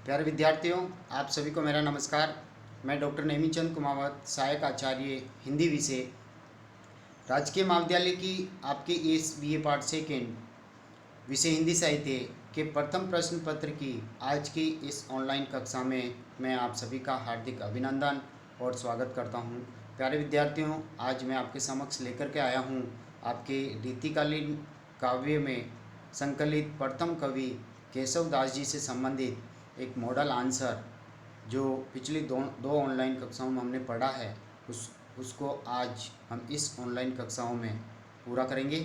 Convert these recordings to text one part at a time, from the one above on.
प्यारे विद्यार्थियों, आप सभी को मेरा नमस्कार। मैं डॉक्टर नेमीचंद कुमावत, सहायक आचार्य हिंदी विषय, राजकीय महाविद्यालय की आपके इस बीए पार्ट सेकेंड विषय हिंदी साहित्य के प्रथम प्रश्न पत्र की आज की इस ऑनलाइन कक्षा में मैं आप सभी का हार्दिक अभिनंदन और स्वागत करता हूं। प्यारे विद्यार्थियों, आज मैं आपके समक्ष लेकर के आया हूं आपके रीतिकालीन काव्य में संकलित प्रथम कवि केशव दास जी से संबंधित एक मॉडल आंसर, जो पिछली दो ऑनलाइन कक्षाओं में हमने पढ़ा है उसको आज हम इस ऑनलाइन कक्षाओं में पूरा करेंगे।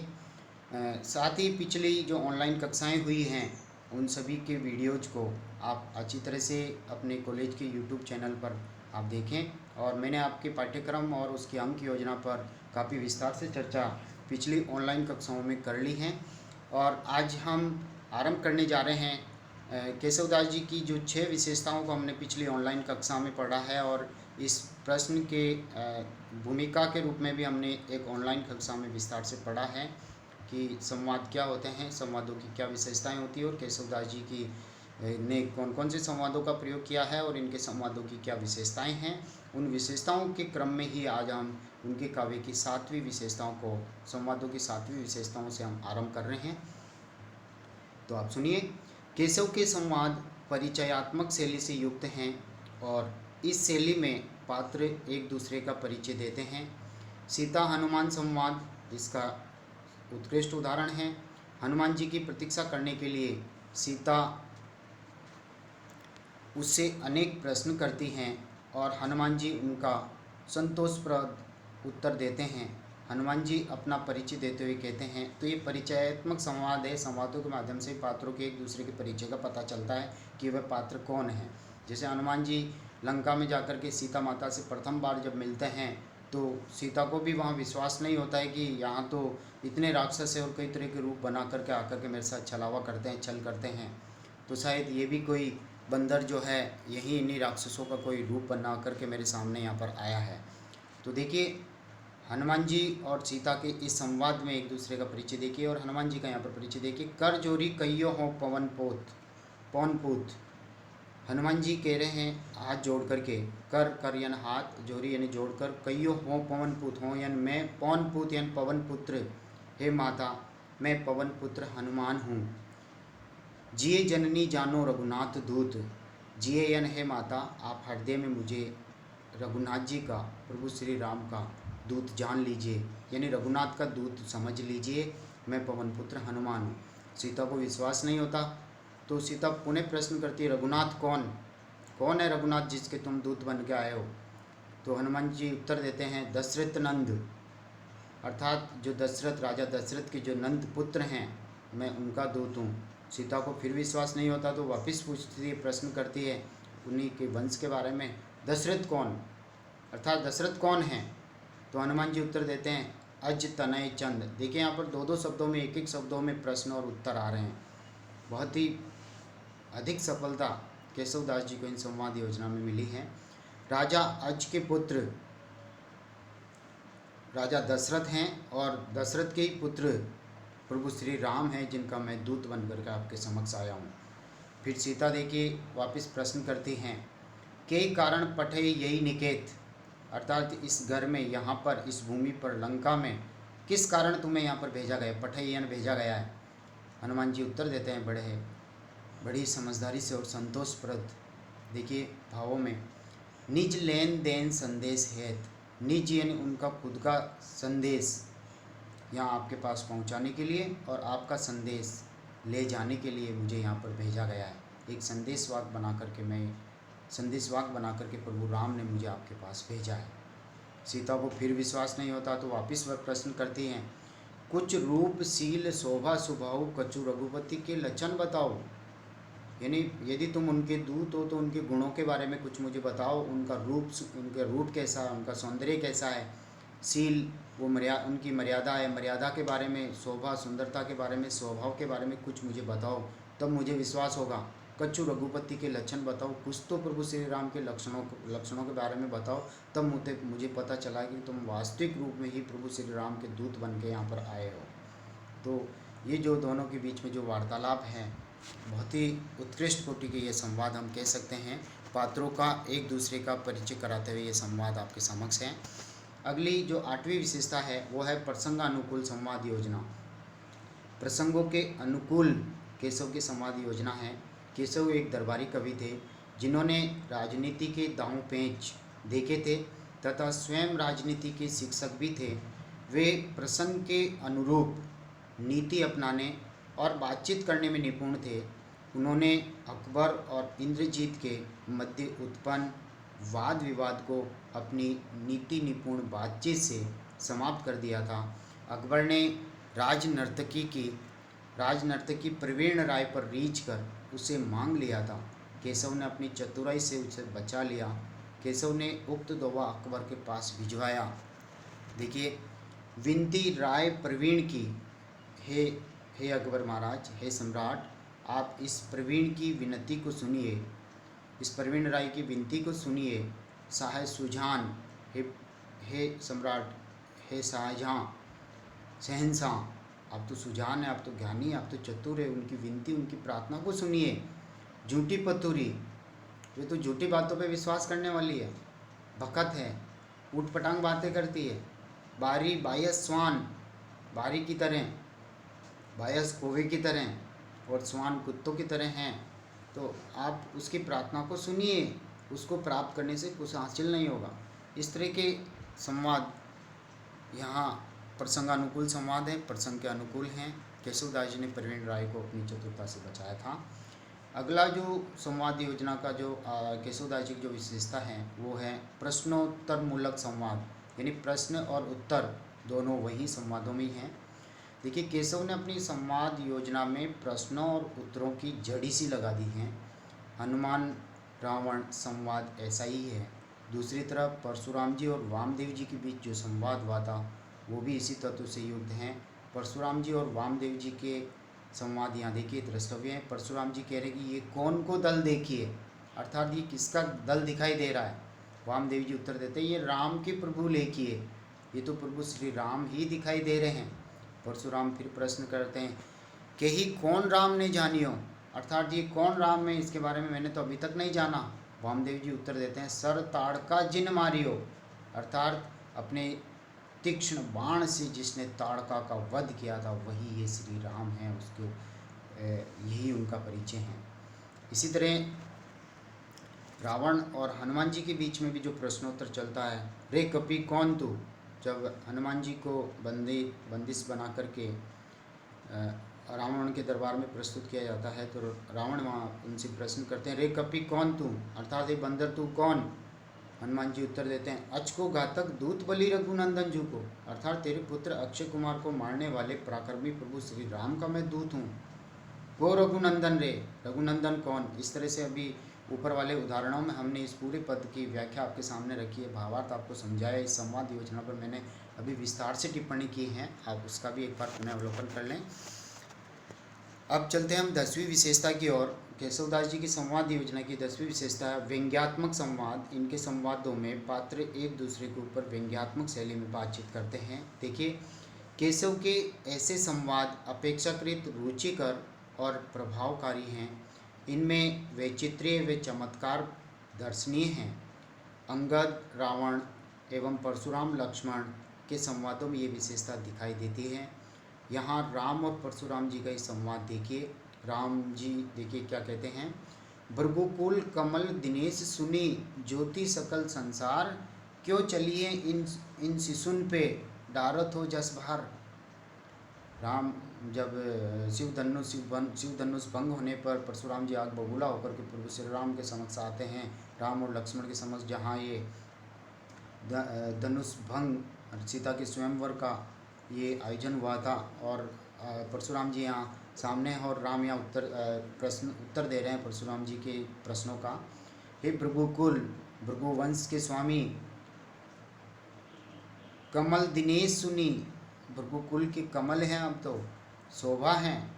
साथ ही पिछली जो ऑनलाइन कक्षाएं हुई हैं उन सभी के वीडियोज़ को आप अच्छी तरह से अपने कॉलेज के यूट्यूब चैनल पर आप देखें। और मैंने आपके पाठ्यक्रम और उसकी अंक योजना पर काफ़ी विस्तार से चर्चा पिछली ऑनलाइन कक्षाओं में कर ली है। और आज हम आरंभ करने जा रहे हैं केशव दास जी की जो 6 विशेषताओं को हमने पिछली ऑनलाइन कक्षा में पढ़ा है, और इस प्रश्न के भूमिका के रूप में भी हमने एक ऑनलाइन कक्षा में विस्तार से पढ़ा है कि संवाद क्या होते हैं, संवादों की क्या विशेषताएं होती है, और केशव दास जी की ने कौन कौन से संवादों का प्रयोग किया है और इनके संवादों की क्या विशेषताएं हैं। उन विशेषताओं के क्रम में ही आज हम उनके काव्य की 7वीं विशेषताओं को, संवादों की 7वीं विशेषताओं से हम आरंभ कर रहे हैं। तो आप सुनिए। केशव के संवाद परिचयात्मक शैली से युक्त हैं और इस शैली में पात्र एक दूसरे का परिचय देते हैं। सीता हनुमान संवाद इसका उत्कृष्ट उदाहरण है। हनुमान जी की प्रतीक्षा करने के लिए सीता उससे अनेक प्रश्न करती हैं और हनुमान जी उनका संतोषप्रद उत्तर देते हैं। हनुमान जी अपना परिचय देते हुए कहते हैं, तो ये परिचयात्मक संवाद है। संवादों के माध्यम से पात्रों के एक दूसरे के परिचय का पता चलता है कि वह पात्र कौन है। जैसे हनुमान जी लंका में जाकर के सीता माता से प्रथम बार जब मिलते हैं तो सीता को भी वहाँ विश्वास नहीं होता है कि यहाँ तो इतने राक्षस है और कई तरह के रूप बना करके आकर के मेरे साथ छलावा करते हैं, छल करते हैं, तो शायद ये भी कोई बंदर जो है यही इन्हीं राक्षसों का कोई रूप बना करके मेरे सामने यहाँ पर आया है। तो देखिए, हनुमान जी और सीता के इस संवाद में एक दूसरे का परिचय देखिए, और हनुमान जी का यहाँ पर परिचय देखिए। कर जोरी कहियो हो पवन पूत। हनुमान जी कह रहे हैं हाथ जोड़ करके, कर यानी हाथ, जोरी यानी जोड़कर, कहियो हो पवन पुत्र, हो यानी मैं पवन पुत्र यानी पवन पुत्र, हे माता मैं पवन पुत्र हनुमान हूँ। जिये जननी जानो रघुनाथ दूत। जिये यानी हे माता आप हृदय में मुझे रघुनाथ जी का, प्रभु श्री राम का दूत जान लीजिए, यानी रघुनाथ का दूत समझ लीजिए, मैं पवन पुत्र हनुमान हूँ। सीता को विश्वास नहीं होता तो सीता पुनः प्रश्न करती है, रघुनाथ कौन है रघुनाथ जिसके तुम दूत बन के आए हो? तो हनुमान जी उत्तर देते हैं, दशरथ नंद, अर्थात जो दशरथ, राजा दशरथ के जो नंद पुत्र हैं, मैं उनका दूत हूँ। सीता को फिर विश्वास नहीं होता तो वापस पूछती है, प्रश्न करती है उन्हीं के वंश के बारे में, दशरथ कौन, अर्थात दशरथ कौन है? तो हनुमान जी उत्तर देते हैं, अज तनय चंद। देखिए यहाँ पर दो शब्दों में, एक शब्दों में प्रश्न और उत्तर आ रहे हैं। बहुत ही अधिक सफलता केशव दास जी को इन संवाद योजना में मिली है। राजा अज के पुत्र राजा दशरथ हैं और दशरथ के ही पुत्र प्रभु श्री राम हैं, जिनका मैं दूत बन करके आपके समक्ष आया हूँ। फिर सीता देखिए वापस प्रश्न करती हैं, के कारण पठे यही निकेत, अर्थात इस घर में, यहाँ पर, इस भूमि पर, लंका में किस कारण तुम्हें यहाँ पर भेजा गया, पठे यानी भेजा गया है। हनुमान जी उत्तर देते हैं बड़ी समझदारी से और संतोषप्रद, देखिए भावों में, निज लेन देन संदेश हेत। निज यानी उनका खुद का संदेश यहाँ आपके पास पहुँचाने के लिए और आपका संदेश ले जाने के लिए मुझे यहाँ पर भेजा गया है। एक संदेशवाहक बना करके प्रभु राम ने मुझे आपके पास भेजा है। सीता को फिर विश्वास नहीं होता तो वापस वह प्रश्न करती हैं, कुछ रूप शील शोभा स्वभाव कछु रघुपति के लक्षण बताओ, यानी यदि तुम उनके दूत हो तो उनके गुणों के बारे में कुछ मुझे बताओ, उनका रूप कैसा है, उनका सौंदर्य कैसा है, शील वो उनकी मर्यादा है, मर्यादा के बारे में, शोभा सुंदरता के बारे में, स्वभाव के बारे में कुछ मुझे बताओ, तब मुझे विश्वास होगा। कच्चू रघुपति के लक्षण बताओ, कुछ तो प्रभु श्री राम के लक्षणों के बारे में बताओ, तब मुझे पता चला कि तुम वास्तविक रूप में ही प्रभु श्री राम के दूत बन के यहाँ पर आए हो। तो ये जो दोनों के बीच में जो वार्तालाप है बहुत ही उत्कृष्ट कोटि के ये संवाद हम कह सकते हैं। पात्रों का एक दूसरे का परिचय कराते हुए ये संवाद आपके समक्ष है। अगली जो 8वीं विशेषता है वो है प्रसंगानुकूल संवाद योजना। प्रसंगों के अनुकूल केशव की संवाद योजना है। केशव एक दरबारी कवि थे जिन्होंने राजनीति के दांव पेंच देखे थे तथा स्वयं राजनीति के शिक्षक भी थे। वे प्रसंग के अनुरूप नीति अपनाने और बातचीत करने में निपुण थे। उन्होंने अकबर और इंद्रजीत के मध्य उत्पन्न वाद विवाद को अपनी नीति निपुण बातचीत से समाप्त कर दिया था। अकबर ने राजनर्तकी प्रवीण राय पर रीझ कर उसे मांग लिया था। केशव ने अपनी चतुराई से उसे बचा लिया। केशव ने उक्त दोवा अकबर के पास भिजवाया। देखिए, विनती राय प्रवीण की, हे अकबर महाराज, हे सम्राट, आप इस प्रवीण की विनती को सुनिए, इस प्रवीण राय की विनती को सुनिए। शाह सुजान, हे सम्राट, हे शाहजहाँ, शहंशाह, आप तो सुजान है, आप तो ज्ञानी, आप तो चतुर है, उनकी विनती, उनकी प्रार्थना को सुनिए। झूठी पतुरी, वे तो झूठी बातों पे विश्वास करने वाली है, भकत है, ऊटपटांग बातें करती है। बायस स्वान, बारी की तरह, बायस कौवे की तरह और स्वान कुत्तों की तरह हैं। तो आप उसकी प्रार्थना को सुनिए, उसको प्राप्त करने से कुछ हासिल नहीं होगा। इस तरह के संवाद यहाँ प्रसंगानुकूल संवाद है, प्रसंग के अनुकूल हैं। केशवदास जी ने प्रवीण राय को अपनी चतुरता से बचाया था। अगला जो संवाद योजना का जो केशवदास जी की जो विशेषता है वो है प्रश्नोत्तर मूलक संवाद, यानी प्रश्न और उत्तर दोनों वही संवादों में ही हैं। देखिए, केशव ने अपनी संवाद योजना में प्रश्नों और उत्तरों की जड़ी सी लगा दी हैं। हनुमान रावण संवाद ऐसा ही है। दूसरी तरफ परशुराम जी और वामदेव जी के बीच जो संवाद हुआ था वो भी इसी तत्व से युक्त हैं। परशुराम जी और वामदेव जी के संवाद यहाँ देखिए द्रष्टव्य है। परशुराम जी कह रहे कि ये कौन को दल देखिए, अर्थात ये किसका दल दिखाई दे रहा है। वामदेव जी उत्तर देते हैं, ये राम के प्रभु लेखिए, ये तो प्रभु श्री राम ही दिखाई दे रहे हैं। परशुराम फिर प्रश्न करते हैं कि ही कौन राम ने जानियो, अर्थात ये कौन राम है, इसके बारे में मैंने तो अभी तक नहीं जाना। वामदेव जी उत्तर देते हैं, सर ताड़का जिन मारियो, अर्थात अपने तीक्ष्ण बाण से जिसने ताड़का का वध किया था वही ये श्री राम हैं, उसको यही उनका परिचय है। इसी तरह रावण और हनुमान जी के बीच में भी जो प्रश्नोत्तर चलता है, रे कपि कौन तू, जब हनुमान जी को बंदिश बना करके रावण के दरबार में प्रस्तुत किया जाता है तो रावण वहाँ उनसे प्रश्न करते हैं, रे कपि कौन तू, अर्थात ये बंदर तू कौन। हनुमान जी उत्तर देते हैं, अच को घातक दूत बलि रघुनंदन जू को, अर्थात तेरे पुत्र अक्षय कुमार को मारने वाले पराक्रमी प्रभु श्री राम का मैं दूत हूँ। वो रघुनंदन रे, रघुनंदन कौन। इस तरह से अभी ऊपर वाले उदाहरणों में हमने इस पूरे पद की व्याख्या आपके सामने रखी है, भावार्थ आपको समझाया। इस संवाद योजना पर मैंने अभी विस्तार से टिप्पणी की है, आप उसका भी एक बार पुनः अवलोकन कर लें। अब चलते हैं हम 10वीं विशेषता की ओर। केशवदास जी की संवाद योजना की 10वीं विशेषता है व्यंग्यात्मक संवाद। इनके संवादों में पात्र एक दूसरे के ऊपर व्यंग्यात्मक शैली में बातचीत करते हैं। देखिए, केशव के ऐसे संवाद अपेक्षाकृत रुचिकर और प्रभावकारी हैं। इनमें वैचित्र्य व चमत्कार दर्शनीय हैं। अंगद रावण एवं परशुराम लक्ष्मण के संवादों में ये विशेषता दिखाई देती है। यहाँ राम और परशुराम जी का ही संवाद देखिए। राम जी देखिए क्या कहते हैं, भृगुकुल कमल दिनेश सुनी, ज्योति सकल संसार, क्यों चलिए इन शिशुन पे, डारत हो जस भार। राम जब शिवधनुष भंग होने पर परशुराम जी आग बबूला होकर के प्रभु श्री राम के समक्ष आते हैं। राम और लक्ष्मण के समक्ष जहाँ ये धनुष भंग सीता के स्वयंवर का ये आयोजन हुआ था और परशुराम जी यहाँ सामने हैं और राम यहाँ उत्तर दे रहे हैं परशुराम जी के प्रश्नों का। हे भृगुकुल, भृगुवंश के स्वामी, कमल दिनेश सुनी, भृगुकुल के कमल हैं, अब तो शोभा हैं,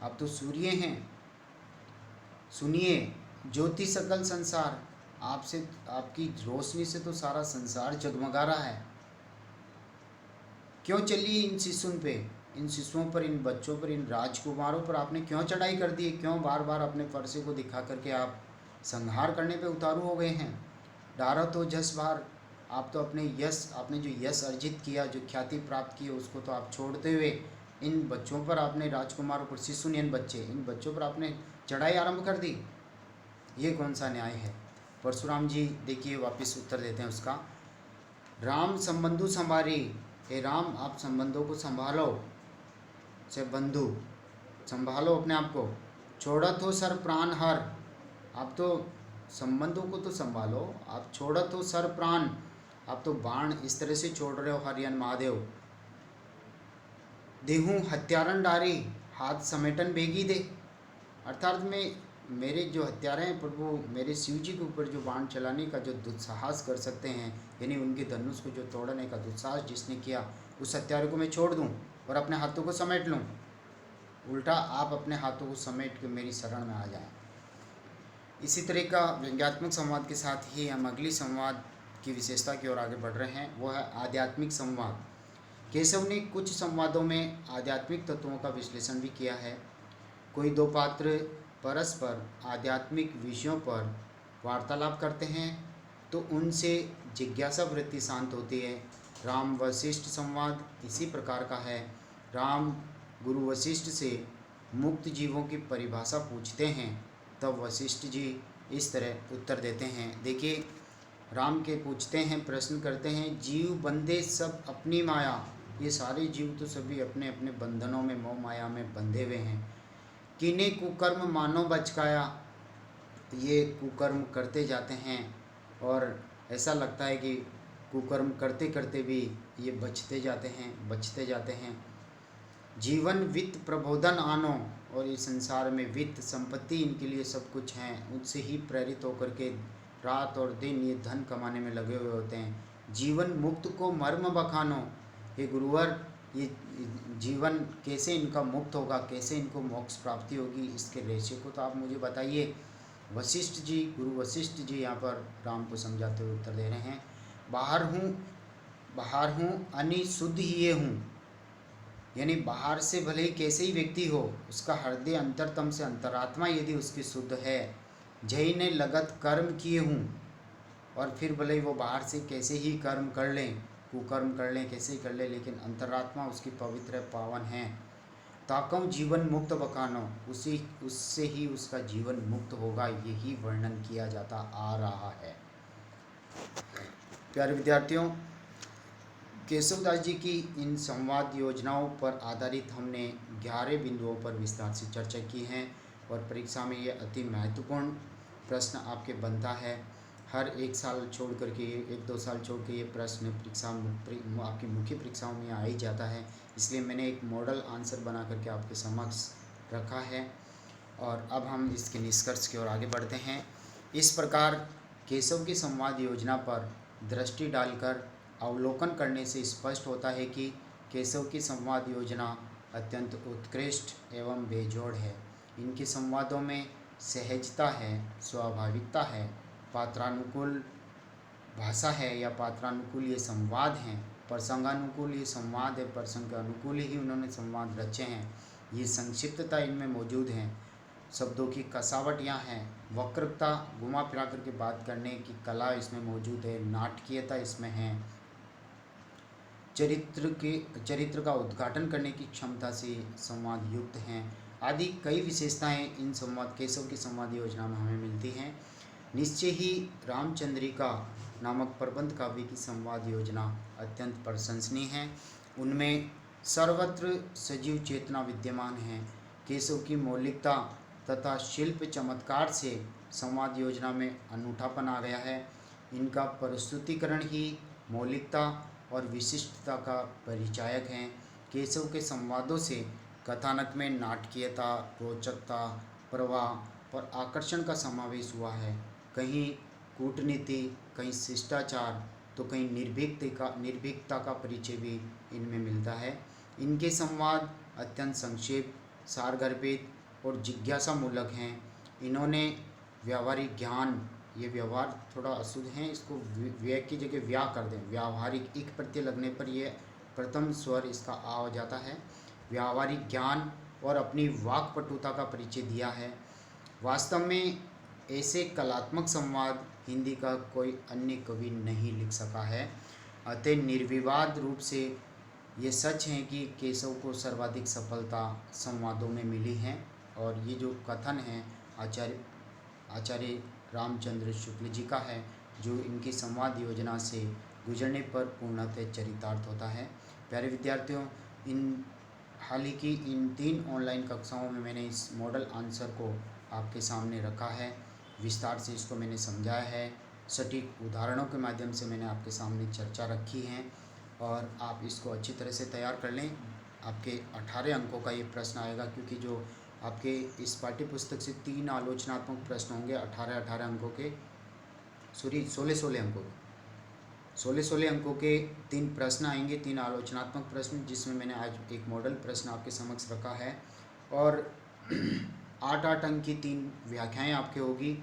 अब तो सूर्य हैं। सुनिए, ज्योति सकल संसार, आपसे आपकी रोशनी से तो सारा संसार जगमगा रहा है। क्यों चलिए इन शिशुन पे, इन शिशुओं पर, इन बच्चों पर, इन राजकुमारों पर आपने क्यों चढ़ाई कर दी? क्यों बार बार अपने फरसे को दिखा करके आप संहार करने पे उतारू हो गए हैं? डारा तो जस बार, आप तो अपने यश, आपने जो यश अर्जित किया, जो ख्याति प्राप्त की, उसको तो आप छोड़ते हुए इन बच्चों पर, आपने राजकुमारों पर, शिशुनियन बच्चे, इन बच्चों पर आपने चढ़ाई आरंभ कर दी। ये कौन सा न्याय है? परशुराम जी देखिए वापस उत्तर देते हैं उसका। राम संबंधु संभारी, हे राम आप संबंधों को संभालो, से बंधु संभालो अपने आप को। छोड़त हो सर प्राण हर, आप तो संबंधों को तो संभालो, आप छोड़त हो सर प्राण, आप तो बाण इस तरह से छोड़ रहे हो हरियन महादेव। देहूँ हत्यारन डारी, हाथ समेटन बेगी दे, अर्थात में मेरे जो हत्यारे हैं प्रभु, मेरे शिव जी के ऊपर जो बाण चलाने का जो दुस्साहस कर सकते हैं, यानी उनके धनुष को जो तोड़ने का दुस्साहस जिसने किया, उस हत्यारे को मैं छोड़ दूं और अपने हाथों को समेट लूं। उल्टा आप अपने हाथों को समेट के मेरी शरण में आ जाएं। इसी तरह का व्यंग्यात्मक संवाद के साथ ही हम अगली संवाद की विशेषता की ओर आगे बढ़ रहे हैं, वो है आध्यात्मिक संवाद। केशव ने कुछ संवादों में आध्यात्मिक तत्वों का विश्लेषण भी किया है। कोई दो पात्र परस्पर आध्यात्मिक विषयों पर वार्तालाप करते हैं तो उनसे जिज्ञासा वृत्ति शांत होती है। राम वशिष्ठ संवाद इसी प्रकार का है। राम गुरु वशिष्ठ से मुक्त जीवों की परिभाषा पूछते हैं, तब वशिष्ठ जी इस तरह उत्तर देते हैं। देखिए, राम के पूछते हैं, प्रश्न करते हैं, जीव बंधे सब अपनी माया, ये सारे जीव तो सभी अपने अपने बंधनों में, मोह माया में बंधे हुए हैं। किने कुकर्म मानो बचकाया, ये कुकर्म करते जाते हैं और ऐसा लगता है कि कुकर्म करते करते भी ये बचते जाते हैं। जीवन वित्त प्रबोधन आनो, और इस संसार में वित्त संपत्ति इनके लिए सब कुछ हैं, उनसे ही प्रेरित होकर के रात और दिन ये धन कमाने में लगे हुए होते हैं। जीवन मुक्त को मर्म बखानो, हे गुरुवर ये जीवन कैसे इनका मुक्त होगा, कैसे इनको मोक्ष प्राप्ति होगी, इसके रहस्य को तो आप मुझे बताइए। वशिष्ठ जी, गुरु वशिष्ठ जी यहाँ पर राम को समझाते हुए उत्तर दे रहे हैं। बाहर हूँ अनि शुद्ध ही ये हूँ, यानी बाहर से भले ही कैसे ही व्यक्ति हो, उसका हृदय अंतरतम से अंतरात्मा यदि उसकी शुद्ध है। जय ने लगत कर्म किए हूँ, और फिर भले ही वो बाहर से कैसे ही कर्म कर लें, कुकर्म कर लें, कैसे ही कर लें, लेकिन अंतरात्मा उसकी पवित्र पावन है। ताकम जीवन मुक्त बकानो, उससे ही उसका जीवन मुक्त होगा, यही वर्णन किया जाता आ रहा है। प्यारे विद्यार्थियों, केशवदास जी की इन संवाद योजनाओं पर आधारित हमने 11 बिंदुओं पर विस्तार से चर्चा की है, और परीक्षा में ये अति महत्वपूर्ण प्रश्न आपके बनता है। हर एक साल छोड़ करके, 1-2 साल छोड़ के ये प्रश्न परीक्षा आपकी मुख्य परीक्षाओं में आ ही जाता है, इसलिए मैंने एक मॉडल आंसर बना करके आपके समक्ष रखा है। और अब हम इसके निष्कर्ष की ओर आगे बढ़ते हैं। इस प्रकार केशव की संवाद योजना पर दृष्टि डालकर अवलोकन करने से स्पष्ट होता है कि केशव की संवाद योजना अत्यंत उत्कृष्ट एवं बेजोड़ है। इनके संवादों में सहजता है, स्वाभाविकता है, पात्रानुकूल भाषा है या पात्रानुकूल ये संवाद हैं, प्रसंगानुकूल ये संवाद है, प्रसंग अनुकूल ही उन्होंने संवाद रचे हैं। ये संक्षिप्तता इनमें मौजूद है, शब्दों की कसावट यहाँ है, वक्रता, घुमा फिरा करके बात करने की कला इसमें मौजूद है, नाटकीयता इसमें है, चरित्र का उद्घाटन करने की क्षमता से संवाद युक्त हैं, आदि कई विशेषताएं इन संवाद केशव की संवाद योजना में हमें मिलती हैं। निश्चय ही रामचंद्रिका नामक प्रबंध काव्य की संवाद योजना अत्यंत प्रशंसनीय है। उनमें सर्वत्र सजीव चेतना विद्यमान है। केशव की मौलिकता तथा शिल्प चमत्कार से संवाद योजना में अनूठापन आ गया है। इनका प्रस्तुतिकरण ही मौलिकता और विशिष्टता का परिचायक हैं। केशव के संवादों से कथानक में नाटकीयता, रोचकता, प्रवाह और आकर्षण का समावेश हुआ है। कहीं कूटनीति, कहीं शिष्टाचार, तो कहीं निर्भीकता का परिचय भी इनमें मिलता है। इनके संवाद अत्यंत संक्षेप, सारगर्भित और जिज्ञासामूलक हैं। इन्होंने व्यावहारिक ज्ञान, ये व्यवहार थोड़ा अशुद्ध है, इसको व्यय की जगह व्या कर दें, व्यावहारिक इक प्रत्यय लगने पर ये प्रथम स्वर इसका आ हो जाता है। व्यावहारिक ज्ञान और अपनी वाक्पटुता का परिचय दिया है। वास्तव में ऐसे कलात्मक संवाद हिंदी का कोई अन्य कवि नहीं लिख सका है। अतः निर्विवाद रूप से ये सच है कि केशव को सर्वाधिक सफलता संवादों में मिली है। और ये जो कथन है आचार्य रामचंद्र शुक्ल जी का है, जो इनकी संवाद योजना से गुजरने पर पूर्णतः चरितार्थ होता है। प्यारे विद्यार्थियों, हाल ही की इन 3 ऑनलाइन कक्षाओं में मैंने इस मॉडल आंसर को आपके सामने रखा है। विस्तार से इसको मैंने समझाया है, सटीक उदाहरणों के माध्यम से मैंने आपके सामने चर्चा रखी है और आप इसको अच्छी तरह से तैयार कर लें। आपके 18 अंकों का ये प्रश्न आएगा, क्योंकि जो आपके इस पाठ्य पुस्तक से 3 आलोचनात्मक प्रश्न होंगे 18 अंकों के, सॉरी 16 अंकों के, 16 अंकों के 3 प्रश्न आएंगे, 3 आलोचनात्मक प्रश्न, जिसमें मैंने आज एक मॉडल प्रश्न आपके समक्ष रखा है। और 8 अंक की 3 व्याख्याएं आपके होगी,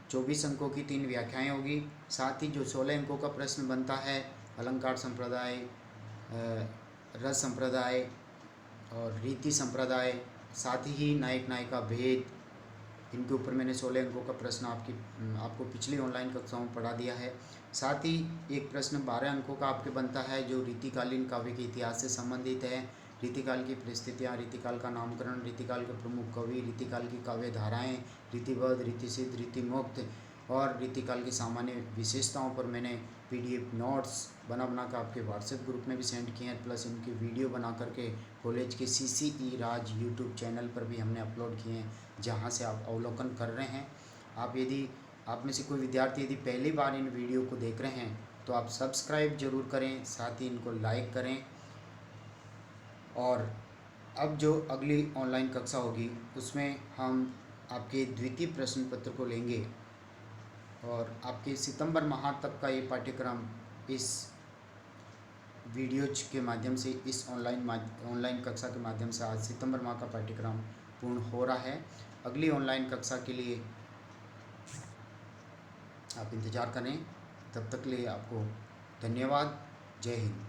24 अंकों की 3 व्याख्याएं होगी। साथ ही जो 16 अंकों का प्रश्न बनता है, अलंकार संप्रदाय, रस संप्रदाय और रीति संप्रदाय, साथ ही नायक नायिका भेद, इनके ऊपर मैंने 16 अंकों का प्रश्न आपको पिछली ऑनलाइन कक्षाओं में पढ़ा दिया है। साथ ही एक प्रश्न 12 अंकों का आपके बनता है, जो रीतिकालीन काव्य के इतिहास से संबंधित है। रीतिकाल की परिस्थितियाँ, रीतिकाल का नामकरण, रीतिकाल के प्रमुख कवि, रीतिकाल की काव्य धाराएँ, रीतिबद्ध, रीतिसिद्ध, रीतिमुक्त और रीतिकाल की सामान्य विशेषताओं पर मैंने PDF नोट्स बना कर आपके व्हाट्सएप ग्रुप में भी सेंड किए हैं, प्लस इनकी वीडियो बना करके कॉलेज के CCE राज यूट्यूब चैनल पर भी हमने अपलोड किए हैं, जहां से आप अवलोकन कर रहे हैं। आप में से कोई विद्यार्थी यदि पहली बार इन वीडियो को देख रहे हैं तो आप सब्सक्राइब जरूर करें, साथ ही इनको लाइक करें। और अब जो अगली ऑनलाइन कक्षा होगी उसमें हम आपके द्वितीय प्रश्न पत्र को लेंगे और आपके सितंबर माह तक का ये पाठ्यक्रम इस वीडियोज के माध्यम से, इस ऑनलाइन कक्षा के माध्यम से आज सितंबर माह का पाठ्यक्रम पूर्ण हो रहा है। अगली ऑनलाइन कक्षा के लिए आप इंतज़ार करें। तब तक के लिए आपको धन्यवाद। जय हिंद।